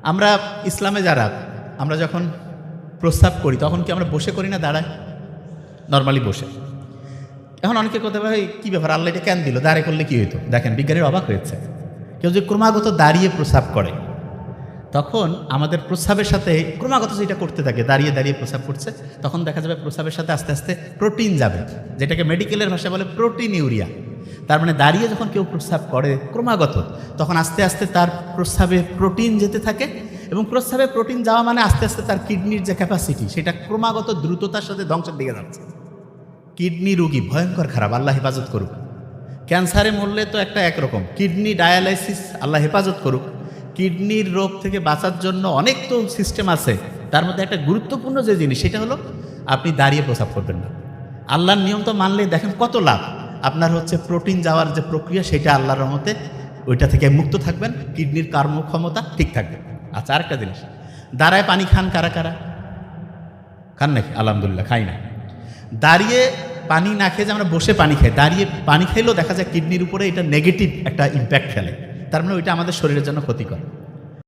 আমরা ইসলামে যারা, আমরা যখন প্রস্রাব করি তখন কি আমরা বসে করি না দাঁড়ায়? নর্মালি বসে। এখন অনেকে কথা ভাই কী ব্যাপার, আল্লাহ এটা কেন দিল, দাঁড়িয়ে করলে কী হইতো? দেখেন বিজ্ঞানীর অবাক হয়েছে। কেউ যে ক্রমাগত দাঁড়িয়ে প্রস্রাব করে, তখন আমাদের প্রস্রাবের সাথে ক্রমাগত যেটা করতে থাকে, দাঁড়িয়ে দাঁড়িয়ে প্রস্রাব করছে, তখন দেখা যাবে প্রস্রাবের সাথে আস্তে আস্তে প্রোটিন যাবে, যেটাকে মেডিকেলের ভাষায় বলে প্রোটিন ইউরিয়া। তার মানে দাঁড়িয়ে যখন কেউ প্রস্রাব করে ক্রমাগত, তখন আস্তে আস্তে তার প্রস্রাবে প্রোটিন যেতে থাকে, এবং প্রস্রাবে প্রোটিন যাওয়া মানে আস্তে আস্তে তার কিডনির যে ক্যাপাসিটি সেটা ক্রমাগত দ্রুততার সাথে ধ্বংসের দিকে যাচ্ছে। কিডনি রোগী ভয়ঙ্কর খারাপ, আল্লাহ হেফাজত করুক। ক্যান্সারে মরলে তো একটা একরকম, কিডনি ডায়ালাইসিস আল্লাহ হেফাজত করুক। কিডনির রোগ থেকে বাঁচার জন্য অনেক তো সিস্টেম আছে, তার মধ্যে একটা গুরুত্বপূর্ণ যে জিনিস সেটা হলো আপনি দাঁড়িয়ে প্রস্রাব করবেন না। আল্লাহর নিয়ম তো মানলে দেখেন কত লাভ। আপনার হচ্ছে প্রোটিন যাওয়ার যে প্রক্রিয়া সেটা আল্লাহর রহমতে ওইটা থেকে মুক্ত থাকবেন, কিডনির কর্মক্ষমতা ঠিক থাকবে। আচ্ছা, আরেকটা জিনিস, দাঁড়ায় পানি খান কারা কারা? খান নাকি? আলহামদুলিল্লাহ, খাই না। দাঁড়িয়ে পানি না খেয়ে যে আমরা বসে পানি খাই, দাঁড়িয়ে পানি খাইলেও দেখা যায় কিডনির উপরে এটা নেগেটিভ একটা ইম্প্যাক্ট ফেলে। তার মানে ওইটা আমাদের শরীরের জন্য ক্ষতিকর।